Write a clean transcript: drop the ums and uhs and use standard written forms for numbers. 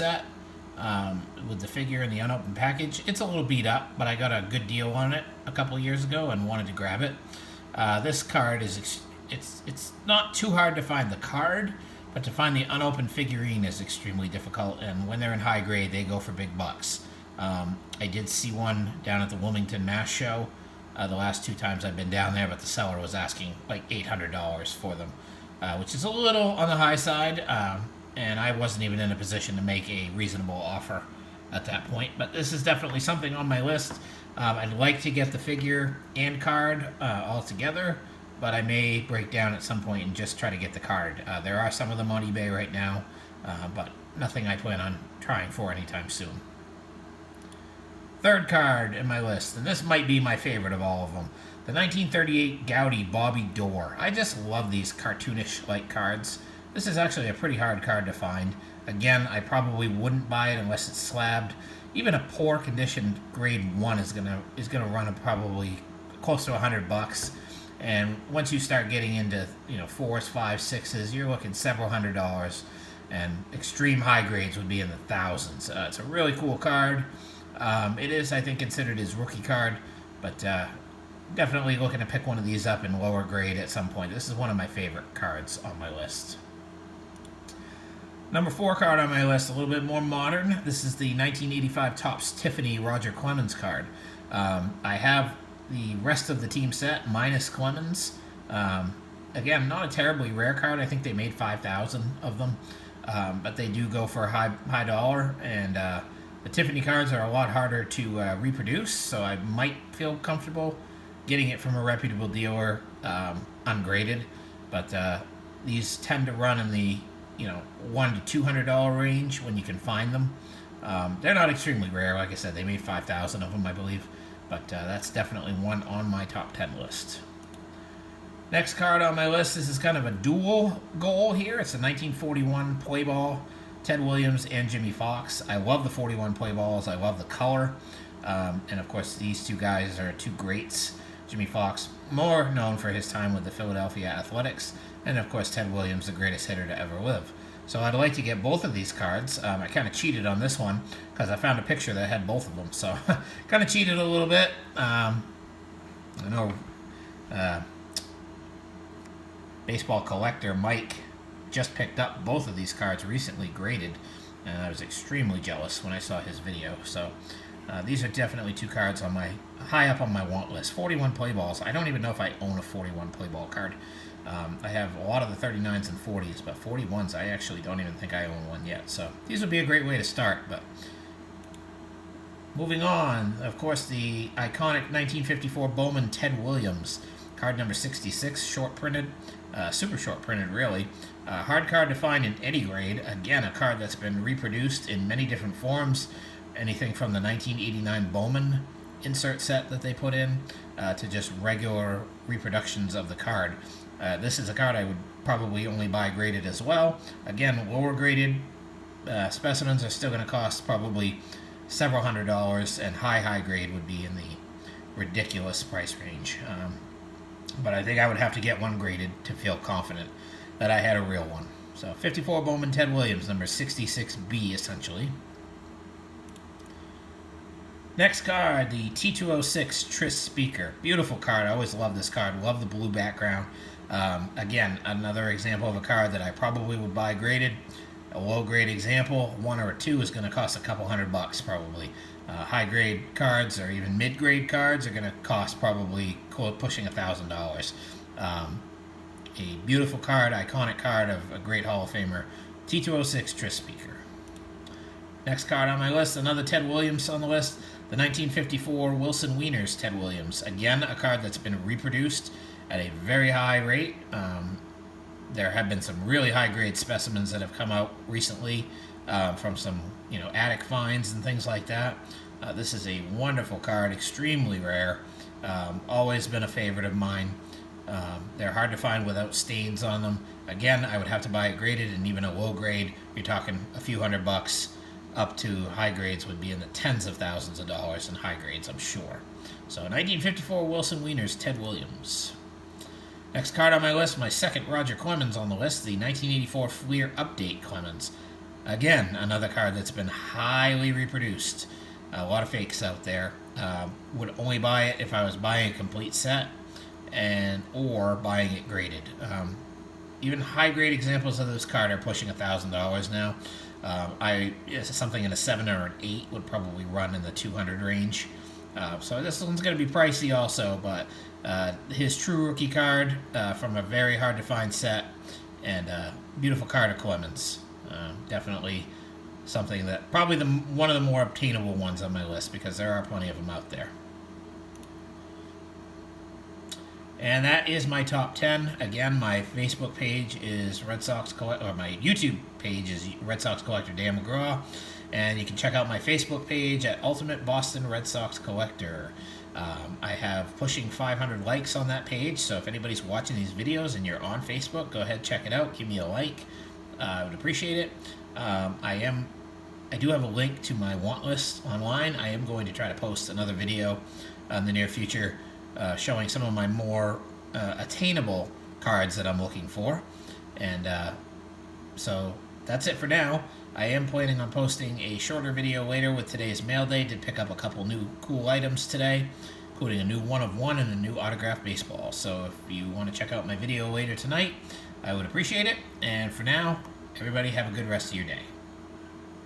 set with the figure and the unopened package. It's a little beat up, but I got a good deal on it a couple of years ago and wanted to grab it. This card is it's not too hard to find the card, but to find the unopened figurine is extremely difficult, and when they're in high grade, they go for big bucks. I did see one down at the Wilmington Mass Show the last 2 times I've been down there, but the seller was asking like $800 for them, which is a little on the high side, and I wasn't even in a position to make a reasonable offer at that point. But this is definitely something on my list. I'd like to get the figure and card all together, but I may break down at some point and just try to get the card. There are some of them on eBay right now, but nothing I plan on trying for anytime soon. Third card in my list, and this might be my favorite of all of them, the 1938 GOUDEY Bobby Doerr. I just love these cartoonish-like cards. This is actually a pretty hard card to find. Again, I probably wouldn't buy it unless it's slabbed. Even a poor condition grade 1 is gonna run probably close to $100. And once you start getting into 4s, 5s, 6s, you're looking several $100s, and extreme high grades would be in the thousands. It's a really cool card. It is, I think, considered his rookie card, but definitely looking to pick one of these up in lower grade at some point. This is one of my favorite cards on my list. Number 4 card on my list, a little bit more modern. This is the 1985 Topps Tiffany Roger Clemens card. I have the rest of the team set minus Clemens. Again, not a terribly rare card. I think they made 5,000 of them, but they do go for a high dollar, and the Tiffany cards are a lot harder to reproduce, so I might feel comfortable getting it from a reputable dealer ungraded. But these tend to run in the $100 to $200 range when you can find them. They're not extremely rare. Like I said, they made 5,000 of them, I believe. But that's definitely one on my top 10 list. Next card on my list, this is kind of a dual goal here. It's a 1941 play ball, Ted Williams and Jimmie Foxx. I love the 41 play balls. I love the color. And of course, these two guys are two greats. Jimmie Foxx, more known for his time with the Philadelphia Athletics, and of course Ted Williams, the greatest hitter to ever live. So I'd like to get both of these cards. I kind of cheated on this one because I found a picture that had both of them. So kind of cheated a little bit. I know baseball collector Mike just picked up both of these cards recently graded, and I was extremely jealous when I saw his video. So these are definitely 2 cards on my high up on my want list. 41 play balls. I don't even know if I own a 41 play ball card. I have a lot of the 39s and 40s, but 41s I actually don't even think I own one yet. So these would be a great way to start. But moving on, of course, the iconic 1954 Bowman Ted Williams, card number 66, short printed, super short printed really. Hard card to find in any grade. Again, a card that's been reproduced in many different forms. Anything from the 1989 Bowman insert set that they put in to just regular reproductions of the card. This is a card I would probably only buy graded as well. Again, lower graded specimens are still going to cost probably several $100s, and high grade would be in the ridiculous price range. But I think I would have to get one graded to feel confident that I had a real one. So 54 Bowman Ted Williams, number 66B essentially. Next card, the T206 Tris Speaker. Beautiful card. I always love this card. Love the blue background. Again, another example of a card that I probably would buy graded. A low grade example, 1 or 2 is going to cost a couple $100 probably. High grade cards or even mid grade cards are going to cost probably pushing $1,000. A beautiful card, iconic card of a great Hall of Famer, T206 Tris Speaker. Next card on my list, another Ted Williams on the list, the 1954 Wilson WEINERS Ted Williams. Again, a card that's been reproduced at a very high rate. There have been some really high-grade specimens that have come out recently from some, attic finds and things like that. This is a wonderful card, extremely rare. Always been a favorite of mine. They're hard to find without stains on them. Again, I would have to buy it graded, and even a low grade, you're talking a few $100 up to high grades would be in the tens of thousands of dollars in high grades, I'm sure. So 1954 Wilson WEINERS Ted Williams. Next card on my list, my second Roger Clemens on the list, the 1984 Fleer Update Clemens. Again, another card that's been highly reproduced. A lot of fakes out there. Would only buy it if I was buying a complete set or buying it graded. Even high grade examples of this card are pushing $1,000 now. Something in a 7 or an 8 would probably run in the 200 range. So this one's going to be pricey also, but his true rookie card from a very hard to find set, and beautiful card of Clemens. Definitely something that probably one of the more obtainable ones on my list, because there are plenty of them out there. And that is my top 10. Again, my Facebook page is Red Sox Collector, or my YouTube page is Red Sox Collector Dan McGraw. And you can check out my Facebook page at Ultimate Boston Red Sox Collector. I have pushing 500 likes on that page, so if anybody's watching these videos and you're on Facebook, go ahead, check it out, give me a like. I would appreciate it. I do have a link to my want list online. I am going to try to post another video in the near future showing some of my more attainable cards that I'm looking for. And so that's it for now. I am planning on posting a shorter video later with today's mail day. Did pick up a couple new cool items today, including a new 1/1 and a new autographed baseball. So if you want to check out my video later tonight, I would appreciate it. And for now, everybody have a good rest of your day.